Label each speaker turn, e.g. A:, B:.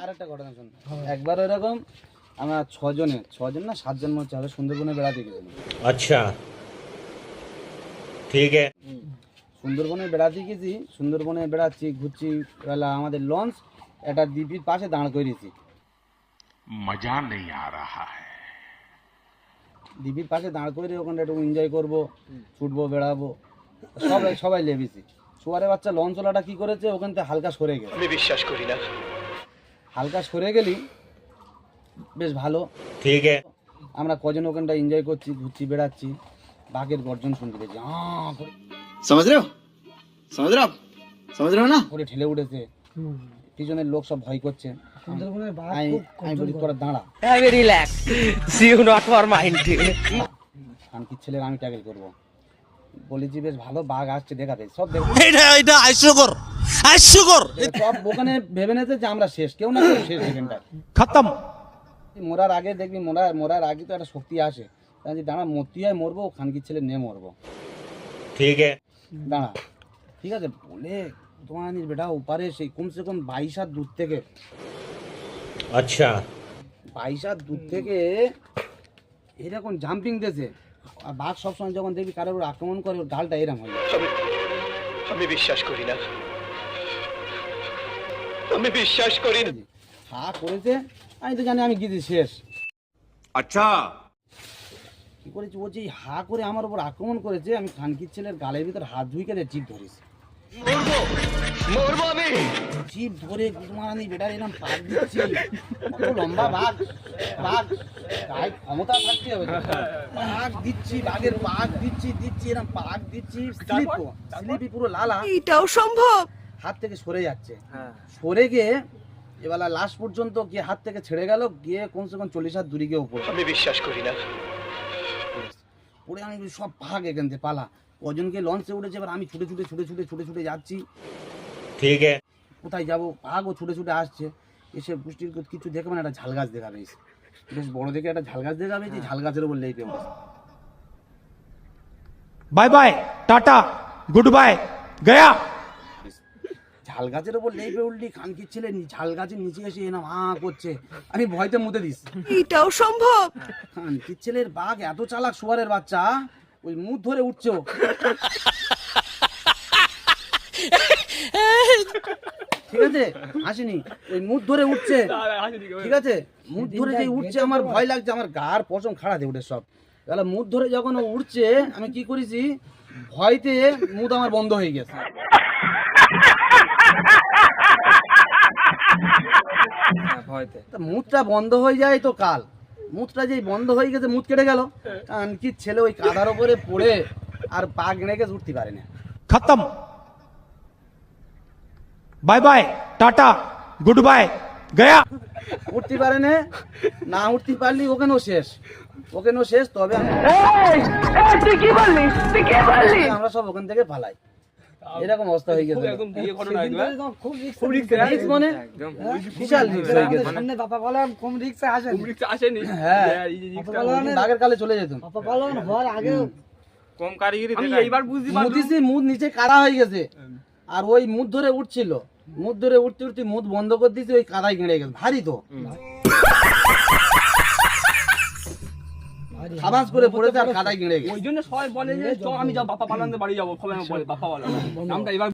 A: আরেকটা ঘটনা শুন। একবার এরকম আমরা 6 না 7 জন মধ্যে হবে সুন্দরবনে বেড়াতে গেছিলাম।
B: আচ্ছা ঠিক আছে।
A: সুন্দরবনে বেড়াতে গেছি, সুন্দরবনে বেড়াচ্ছি ঘুরছি, বেলা আমাদের লঞ্চ একটা দ্বীপের পাশে দাঁড় করিয়েছি।
C: मजा नहीं आ रहा है।
A: দ্বীপের পাশে দাঁড় করে ওখানে একটু এনজয় করবো, ছুটবো, বেড়াবো, সবাই লেবেছি। শুয়ারে বাচ্চা লঞ্চওয়ালাটা কি করেছে, ওখান থেকে হালকা সরে গেছে।
D: আমি বিশ্বাস করি না।
A: হালকা সরে গেলি বেশ ভালো,
B: ঠিক আছে।
A: আমরা কজন ওখানটা এনজয় করছি, ঘুরছি, বেড়াচ্ছি, বাঘের গর্জন শুনতে পেয়েছি।
D: समझ रहे हो समझ रहे हो ना
A: করে ঠেলে উঠেছে, পিছনের লোক সব ভয় করছে। আমি বলি তোরা দাঁড়া, কানকির ছেলের আমি ট্যাকেল করবো। বলেছি বেশ ভালো, বাঘ আসছে দেখাবে, সব সব ওখানে ভেবে নেছে যে আমরা শেষ, কেউ না কেউ শেষ এখানটা খতম। মরার আগে দেখবি, মরার আগে তো একটা শক্তি আসে, দাঁড়া মরতে হয় মরবো, খানকির ছেলে নিয়ে মরবো,
B: ঠিক আছে
A: দাঁড়া ঠিক আছে বলে তোমার বেটা ওপারে সেই কমসে কম 22 হাত দূর থেকে,
B: আচ্ছা
A: 22 হাত দূর থেকে এরকম জাম্পিং দিয়েছে। আর বাঘ সবসময় যখন দেখবি কারোর উপর আক্রমণ করে, ওর গালটা এরকম হয়।
D: আমি বিশ্বাস করি না, আমি বিশ্বাস করি না।
A: হা করেছে, আমি তো জানি আমি গিয়েছি শেষ।
C: अच्छा
A: কি করেছি, ও যে হা করে আমার উপর আক্রমণ করেছে, আমি খানকির ছেলের গালের ভিতর হাত ঢুকে জিভ ধরেছি। জিভ ধরে তোমার বেটার এরকম পাক দিচ্ছি, কত লম্বা বাঘ, গায়ে ক্ষমতা থাকতে হবে, পাক দিচ্ছি, বাঘের পাক দিচ্ছি এরকম পাক দিচ্ছি, স্লিপি পুরো লালা,
E: এটাও সম্ভব।
A: হাত থেকে সরে যাচ্ছে, সরে গিয়ে এবার লাস্ট পর্যন্ত গিয়ে হাত থেকে ছেড়ে গেল, গিয়ে কমসে কম 40 হাত দূরে গিয়ে উপরে।
D: আমি বিশ্বাস করি না।
A: পরে আমি সব ভাগ এখান থেকে পালা, কজনকে লঞ্চে উঠেছে, এবার আমি ছুটে যাচ্ছি,
B: ঠিক আছে।
A: কোথায় যাবো, ভাগও ছুটে আসছে, এসে পুষ্টির কিছু দেখে মানে একটা ঝাল গাছ দেখাবে, বেশ বড় দেখে একটা ঝাল গাছ দেখাবে, যে ঝাল গাছের উপর লেগে উঠেছে।
F: Bye bye tata goodbye गया।
A: ঝাল গাছের উপর লেগে উঠলি, খানকির ছেলে ঝাল গাছের নিচে এসে এনা হা করছে, আমি ভয়তে মুতে দিস।
E: এটাও সম্ভব।
A: খানকির ছেলের বাঘ এত চালাক, শুয়ারের বাচ্চা, ওই মুখ ধরে উঠছো, ঠিক আছে আসেনি, ওই মুখ ধরে উঠছে, ঠিক আছে মুখ ধরে যে উঠছে, আমার ভয় লাগছে, আমার গার পশম খাড়া দিয়ে উঠে সব। তাহলে মুখ ধরে যখন ও উঠছে, আমি কি করেছি, ভয়তে মুখ আমার বন্ধ হয়ে গেছে। মুখটা বন্ধ হয়ে যায় তো কাল, মুখটা যেই বন্ধ হয়ে গেছে, মুখ কেটে গেল, কানকির ছেলে ওই কাদার উপরে পড়ে আর পা গেঁড়ে গেছে, উঠতে পারে না।
F: खत्म bye bye tata goodbye गया।
A: উঠতে পারে না উঠতে পারলি ওখানেও শেষ। তবে আমরা সব ওখান থেকে পালাই, এরকম অবস্থা হয়ে গেছে, খুব রিস্ক, মানে বিশাল রিস্ক হয়ে গেছে। হ্যাঁ বাঘের কালে চলে যেতাম,
G: কম কারিগরি এইবার বুঝতে
A: মুতিছি, মুখ নিচে কাদা হয়ে গেছে, আর ওই মুখ ধরে উঠছিল, মুখ ধরে উঠতে মুখ বন্ধ করে দিয়েছি, ওই কাদায় গেড়ে গেছে, ভারী তো আবাজ করে পড়েছে আর কাদায় গেড়ে গেছে।
G: ওই জন্য সবাই বলে যে চ আমি যাও বাপ্পা পালানদের বাড়ি যাবো, সবাই বলে বাপ্পা পালান নামটা এবার